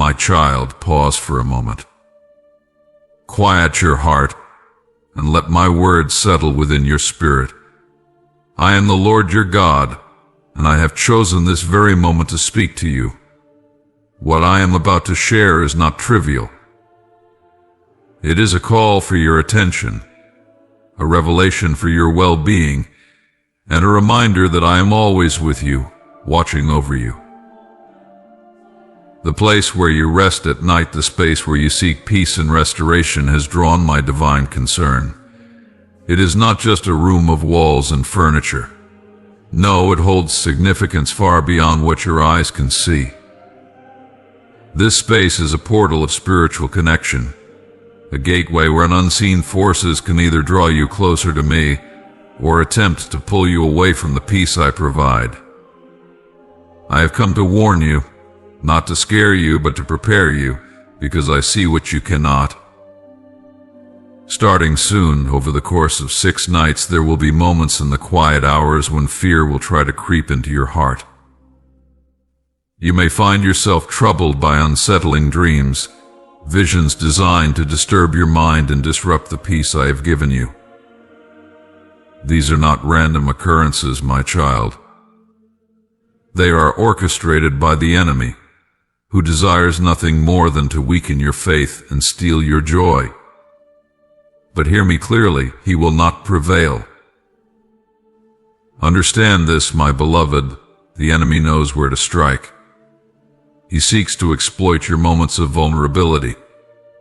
My child, pause for a moment. Quiet your heart, and let my words settle within your spirit. I am the Lord your God, and I have chosen this very moment to speak to you. What I am about to share is not trivial. It is a call for your attention, a revelation for your well-being, and a reminder that I am always with you, watching over you. The place where you rest at night, the space where you seek peace and restoration, has drawn my divine concern. It is not just a room of walls and furniture. No, it holds significance far beyond what your eyes can see. This space is a portal of spiritual connection, a gateway where unseen forces can either draw you closer to me or attempt to pull you away from the peace I provide. I have come to warn you, not to scare you, but to prepare you, because I see what you cannot. Starting soon, over the course of 6 nights, there will be moments in the quiet hours when fear will try to creep into your heart. You may find yourself troubled by unsettling dreams, visions designed to disturb your mind and disrupt the peace I have given you. These are not random occurrences, my child. They are orchestrated by the enemy, who desires nothing more than to weaken your faith and steal your joy. But hear me clearly, he will not prevail. Understand this, my beloved, the enemy knows where to strike. He seeks to exploit your moments of vulnerability,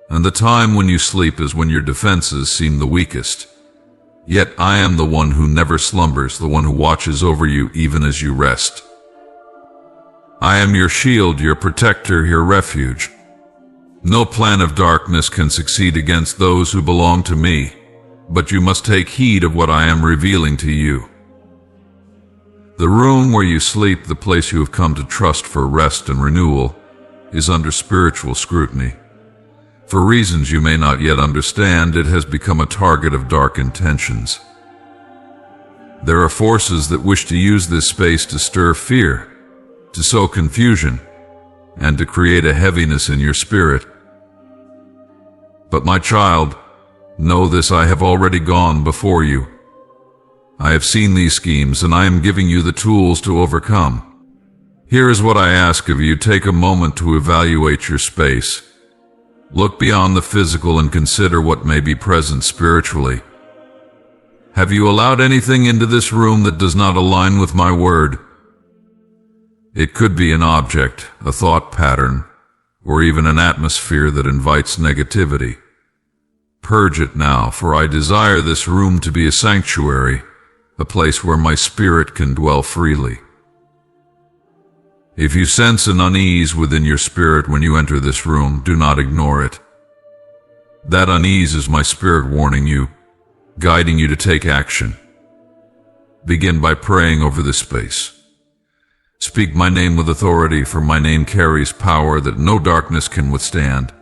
and the time when you sleep is when your defenses seem the weakest. Yet I am the one who never slumbers, the one who watches over you even as you rest. I am your shield, your protector, your refuge. No plan of darkness can succeed against those who belong to me, but you must take heed of what I am revealing to you. The room where you sleep, the place you have come to trust for rest and renewal, is under spiritual scrutiny. For reasons you may not yet understand, it has become a target of dark intentions. There are forces that wish to use this space to stir fear, to sow confusion, and to create a heaviness in your spirit. But my child, know this: I have already gone before you. I have seen these schemes, and I am giving you the tools to overcome. Here is what I ask of you: take a moment to evaluate your space. Look beyond the physical and consider what may be present spiritually. Have you allowed anything into this room that does not align with my word? It could be an object, a thought pattern, or even an atmosphere that invites negativity. Purge it now, for I desire this room to be a sanctuary, a place where my spirit can dwell freely. If you sense an unease within your spirit when you enter this room, do not ignore it. That unease is my spirit warning you, guiding you to take action. Begin by praying over this space. Speak my name with authority, for my name carries power that no darkness can withstand.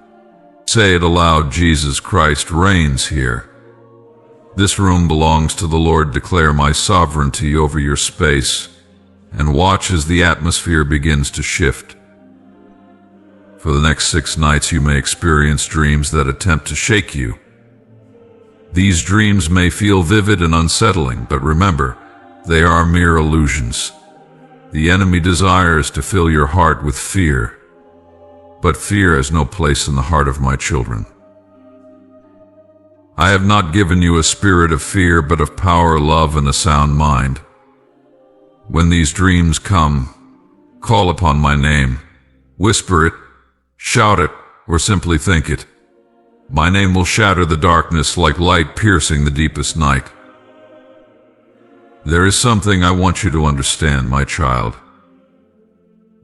Say it aloud: Jesus Christ reigns here. This room belongs to the Lord. Declare my sovereignty over your space, and watch as the atmosphere begins to shift. For the next 6 nights you may experience dreams that attempt to shake you. These dreams may feel vivid and unsettling, but remember, they are mere illusions. The enemy desires to fill your heart with fear, but fear has no place in the heart of my children. I have not given you a spirit of fear, but of power, love, and a sound mind. When these dreams come, call upon my name. Whisper it, shout it, or simply think it. My name will shatter the darkness like light piercing the deepest night. There is something I want you to understand, my child.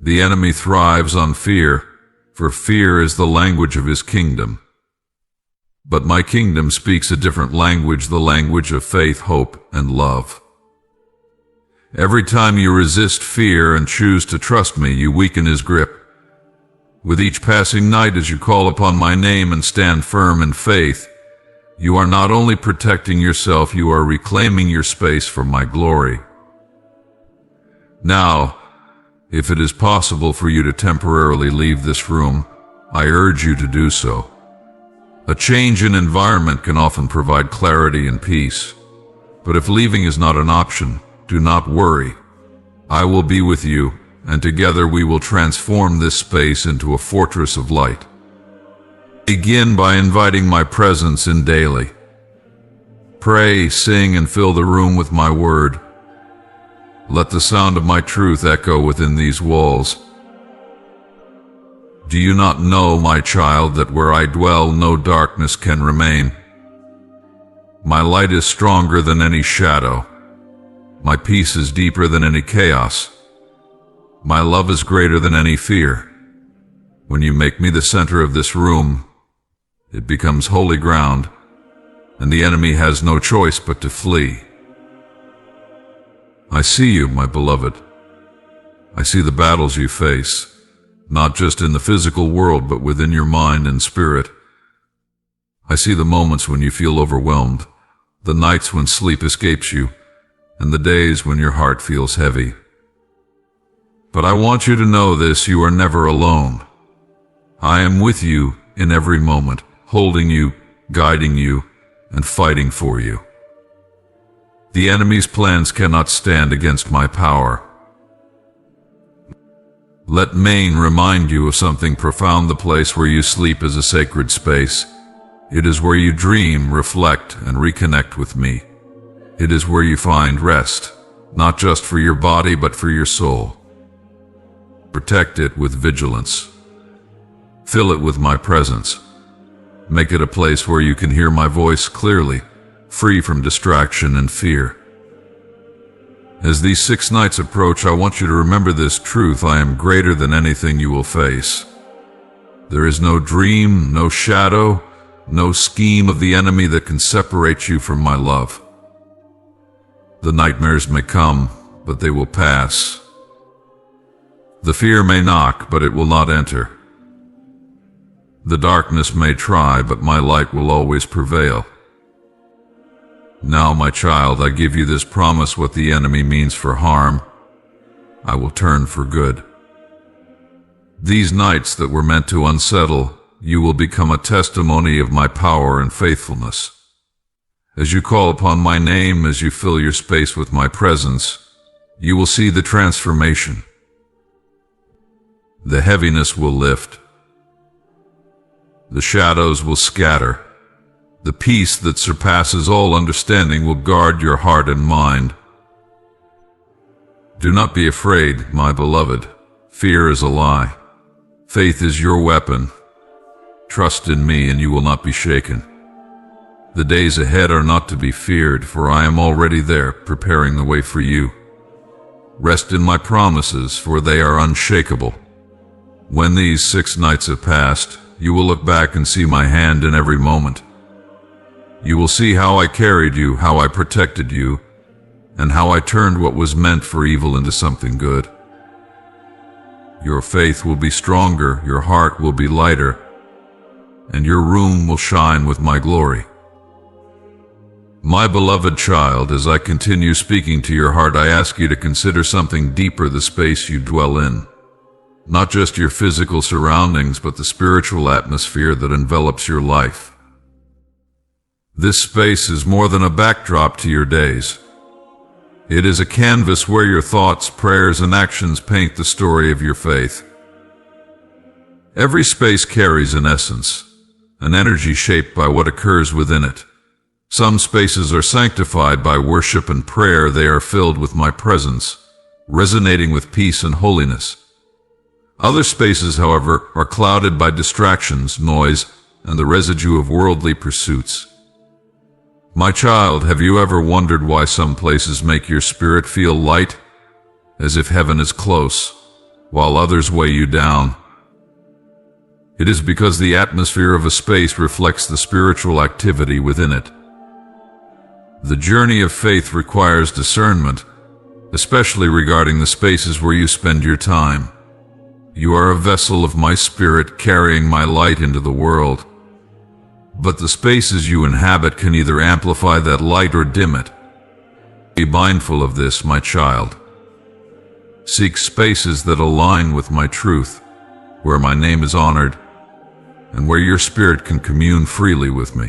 The enemy thrives on fear, for fear is the language of his kingdom. But my kingdom speaks a different language, the language of faith, hope, and love. Every time you resist fear and choose to trust me, you weaken his grip. With each passing night, as you call upon my name and stand firm in faith, you are not only protecting yourself, you are reclaiming your space for my glory. Now, if it is possible for you to temporarily leave this room, I urge you to do so. A change in environment can often provide clarity and peace. But if leaving is not an option, do not worry. I will be with you, and together we will transform this space into a fortress of light. Begin by inviting my presence in daily. Pray, sing, and fill the room with my word. Let the sound of my truth echo within these walls. Do you not know, my child, that where I dwell no darkness can remain? My light is stronger than any shadow. My peace is deeper than any chaos. My love is greater than any fear. When you make me the center of this room, it becomes holy ground, and the enemy has no choice but to flee. I see you, my beloved. I see the battles you face, not just in the physical world, but within your mind and spirit. I see the moments when you feel overwhelmed, the nights when sleep escapes you, and the days when your heart feels heavy. But I want you to know this: you are never alone. I am with you in every moment, holding you, guiding you, and fighting for you. The enemy's plans cannot stand against my power. Let Maine remind you of something profound. The place where you sleep is a sacred space. It is where you dream, reflect, and reconnect with me. It is where you find rest, not just for your body, but for your soul. Protect it with vigilance. Fill it with my presence. Make it a place where you can hear my voice clearly, free from distraction and fear. As these 6 nights approach, I want you to remember this truth: I am greater than anything you will face. There is no dream, no shadow, no scheme of the enemy that can separate you from my love. The nightmares may come, but they will pass. The fear may knock, but it will not enter. The darkness may try, but my light will always prevail. Now, my child, I give you this promise: what the enemy means for harm, I will turn for good. These nights that were meant to unsettle, you will become a testimony of my power and faithfulness. As you call upon my name, as you fill your space with my presence, you will see the transformation. The heaviness will lift. The shadows will scatter. The peace that surpasses all understanding will guard your heart and mind. Do not be afraid, my beloved. Fear is a lie. Faith is your weapon. Trust in me, and you will not be shaken. The days ahead are not to be feared, for I am already there, preparing the way for you. Rest in my promises, for they are unshakable. When these 6 nights have passed, you will look back and see my hand in every moment. You will see how I carried you, how I protected you, and how I turned what was meant for evil into something good. Your faith will be stronger, your heart will be lighter, and your room will shine with my glory. My beloved child, as I continue speaking to your heart, I ask you to consider something deeper: the space you dwell in. Not just your physical surroundings, but the spiritual atmosphere that envelops your life. This space is more than a backdrop to your days. It is a canvas where your thoughts, prayers, and actions paint the story of your faith. Every space carries an essence, an energy shaped by what occurs within it. Some spaces are sanctified by worship and prayer. They are filled with my presence, resonating with peace and holiness. Other spaces, however, are clouded by distractions, noise, and the residue of worldly pursuits. My child, have you ever wondered why some places make your spirit feel light, as if heaven is close, while others weigh you down? It is because the atmosphere of a space reflects the spiritual activity within it. The journey of faith requires discernment, especially regarding the spaces where you spend your time. You are a vessel of my spirit, carrying my light into the world. But the spaces you inhabit can either amplify that light or dim it. Be mindful of this, my child. Seek spaces that align with my truth, where my name is honored, and where your spirit can commune freely with me.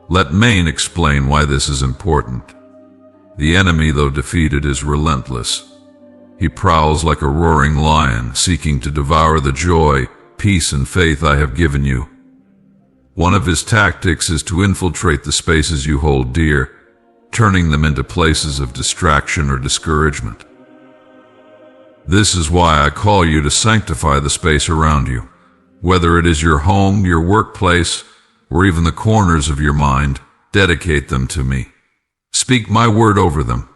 Let Maine explain why this is important. The enemy, though defeated, is relentless. He prowls like a roaring lion, seeking to devour the joy, peace, and faith I have given you. One of his tactics is to infiltrate the spaces you hold dear, turning them into places of distraction or discouragement. This is why I call you to sanctify the space around you. Whether it is your home, your workplace, or even the corners of your mind, dedicate them to me. Speak my word over them.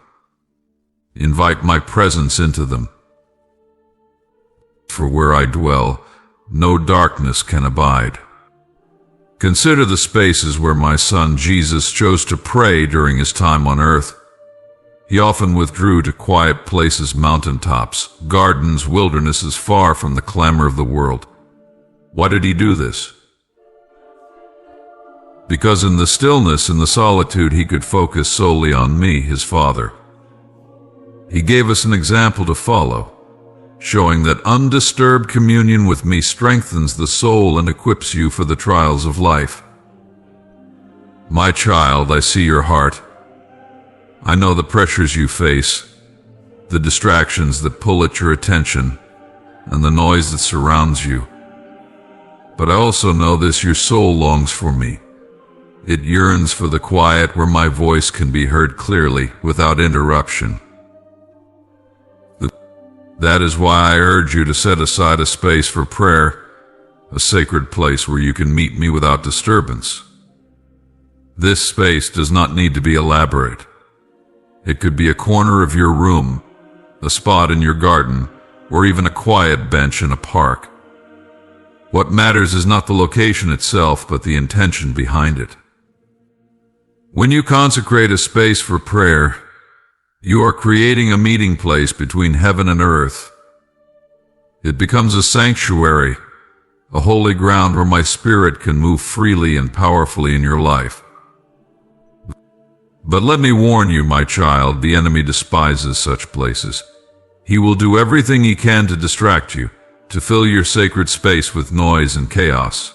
Invite my presence into them. For where I dwell, no darkness can abide. Consider the spaces where my son Jesus chose to pray during his time on earth. He often withdrew to quiet places, mountaintops, gardens, wildernesses far from the clamor of the world. Why did he do this? Because in the stillness and the solitude he could focus solely on me, his Father. He gave us an example to follow, showing that undisturbed communion with me strengthens the soul and equips you for the trials of life. My child, I see your heart. I know the pressures you face, the distractions that pull at your attention, and the noise that surrounds you. But I also know this: your soul longs for me. It yearns for the quiet where my voice can be heard clearly, without interruption. That is why I urge you to set aside a space for prayer, a sacred place where you can meet me without disturbance. This space does not need to be elaborate. It could be a corner of your room, a spot in your garden, or even a quiet bench in a park. What matters is not the location itself, but the intention behind it. When you consecrate a space for prayer, you are creating a meeting place between heaven and earth. It becomes a sanctuary, a holy ground where my spirit can move freely and powerfully in your life. But let me warn you, my child, the enemy despises such places. He will do everything he can to distract you, to fill your sacred space with noise and chaos.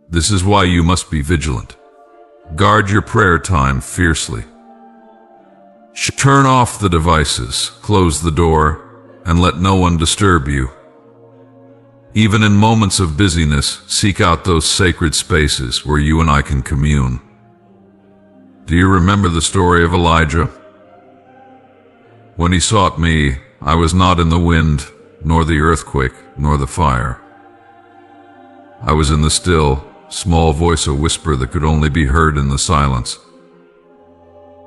This is why you must be vigilant. Guard your prayer time fiercely. Turn off the devices, close the door, and let no one disturb you. Even in moments of busyness, seek out those sacred spaces where you and I can commune. Do you remember the story of Elijah? When he sought me, I was not in the wind, nor the earthquake, nor the fire. I was in the still, small voice, a whisper that could only be heard in the silence.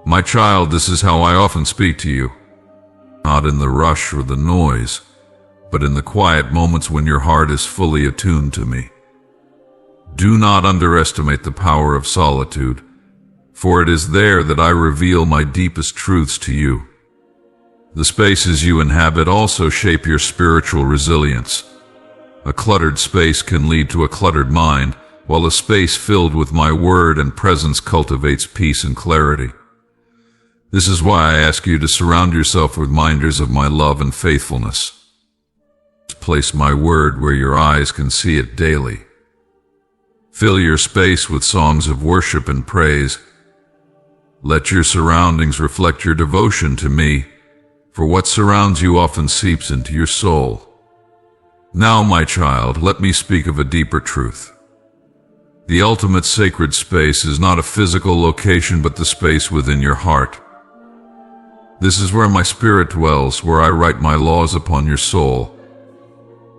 My child, this is how I often speak to you, not in the rush or the noise, but in the quiet moments when your heart is fully attuned to me. Do not underestimate the power of solitude, for it is there that I reveal my deepest truths to you. The spaces you inhabit also shape your spiritual resilience. A cluttered space can lead to a cluttered mind, while a space filled with my word and presence cultivates peace and clarity. This is why I ask you to surround yourself with reminders of my love and faithfulness. Place my word where your eyes can see it daily. Fill your space with songs of worship and praise. Let your surroundings reflect your devotion to me, for what surrounds you often seeps into your soul. Now, my child, let me speak of a deeper truth. The ultimate sacred space is not a physical location, but the space within your heart. This is where my spirit dwells, where I write my laws upon your soul,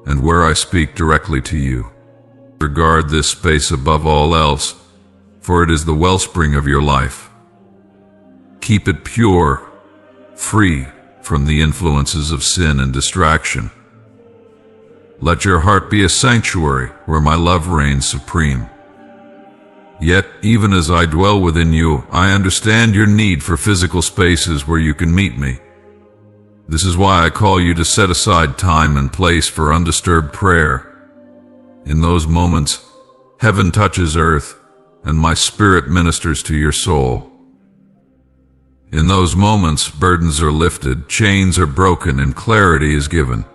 and where I speak directly to you. Regard this space above all else, for it is the wellspring of your life. Keep it pure, free from the influences of sin and distraction. Let your heart be a sanctuary where my love reigns supreme. Yet, even as I dwell within you, I understand your need for physical spaces where you can meet me. This is why I call you to set aside time and place for undisturbed prayer. In those moments, heaven touches earth, and my spirit ministers to your soul. In those moments, burdens are lifted, chains are broken, and clarity is given.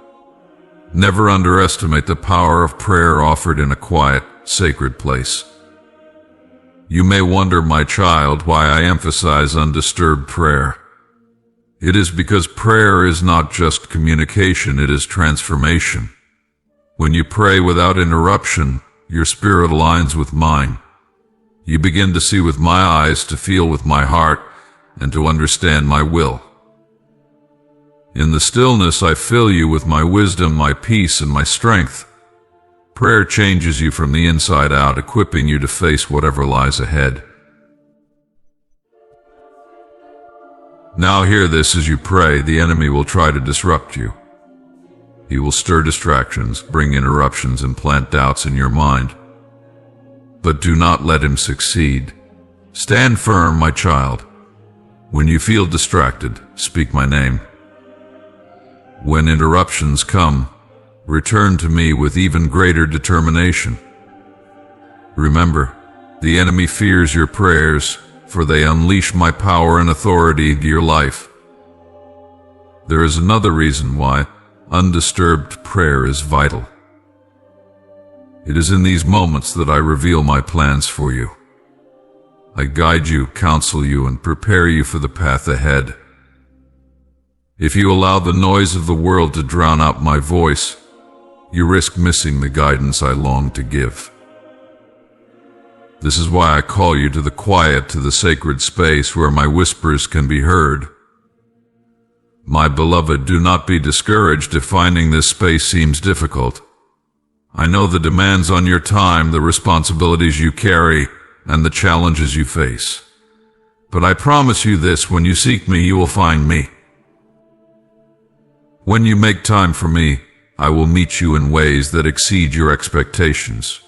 Never underestimate the power of prayer offered in a quiet, sacred place. You may wonder, my child, why I emphasize undisturbed prayer. It is because prayer is not just communication, it is transformation. When you pray without interruption, your spirit aligns with mine. You begin to see with my eyes, to feel with my heart, and to understand my will. In the stillness, I fill you with my wisdom, my peace, and my strength. Prayer changes you from the inside out, equipping you to face whatever lies ahead. Now hear this: as you pray, the enemy will try to disrupt you. He will stir distractions, bring interruptions, and plant doubts in your mind. But do not let him succeed. Stand firm, my child. When you feel distracted, speak my name. When interruptions come, return to me with even greater determination. Remember, the enemy fears your prayers, for they unleash my power and authority into your life. There is another reason why undisturbed prayer is vital. It is in these moments that I reveal my plans for you. I guide you, counsel you, and prepare you for the path ahead. If you allow the noise of the world to drown out my voice, you risk missing the guidance I long to give. This is why I call you to the quiet, to the sacred space where my whispers can be heard. My beloved, do not be discouraged if finding this space seems difficult. I know the demands on your time, the responsibilities you carry, and the challenges you face. But I promise you this: when you seek me, you will find me. When you make time for me, I will meet you in ways that exceed your expectations.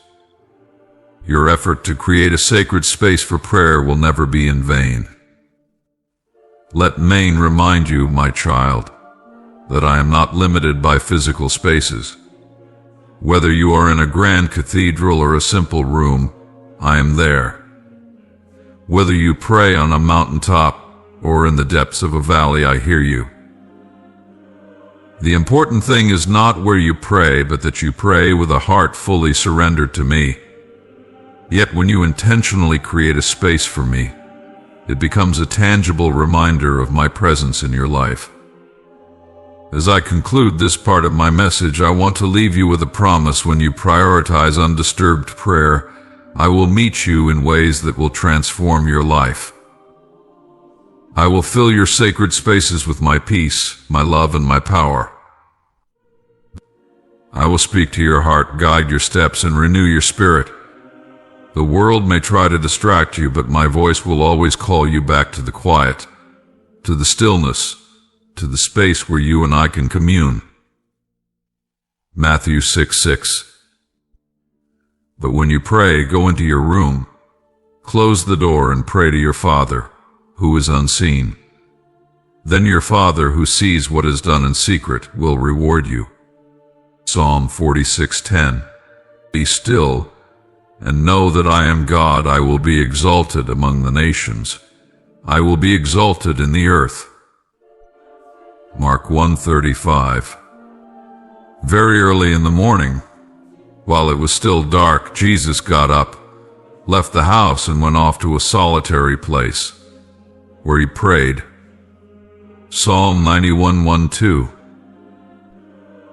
Your effort to create a sacred space for prayer will never be in vain. Let Maine remind you, my child, that I am not limited by physical spaces. Whether you are in a grand cathedral or a simple room, I am there. Whether you pray on a mountaintop or in the depths of a valley, I hear you. The important thing is not where you pray, but that you pray with a heart fully surrendered to me. Yet when you intentionally create a space for me, it becomes a tangible reminder of my presence in your life. As I conclude this part of my message, I want to leave you with a promise: when you prioritize undisturbed prayer, I will meet you in ways that will transform your life. I will fill your sacred spaces with my peace, my love, and my power. I will speak to your heart, guide your steps, and renew your spirit. The world may try to distract you, but my voice will always call you back to the quiet, to the stillness, to the space where you and I can commune. Matthew 6:6. But when you pray, go into your room, close the door, and pray to your Father, who is unseen. Then your Father, who sees what is done in secret, will reward you. Psalm 46:10. Be still and know that I am God. I will be exalted among the nations. I will be exalted in the earth. Mark 1:35. Very early in the morning, while it was still dark, Jesus got up, left the house, and went off to a solitary place, where he prayed. Psalm 91:1-2.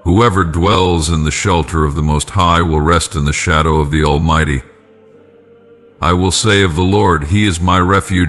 Whoever dwells in the shelter of the Most High will rest in the shadow of the Almighty. I will say of the Lord, He is my refuge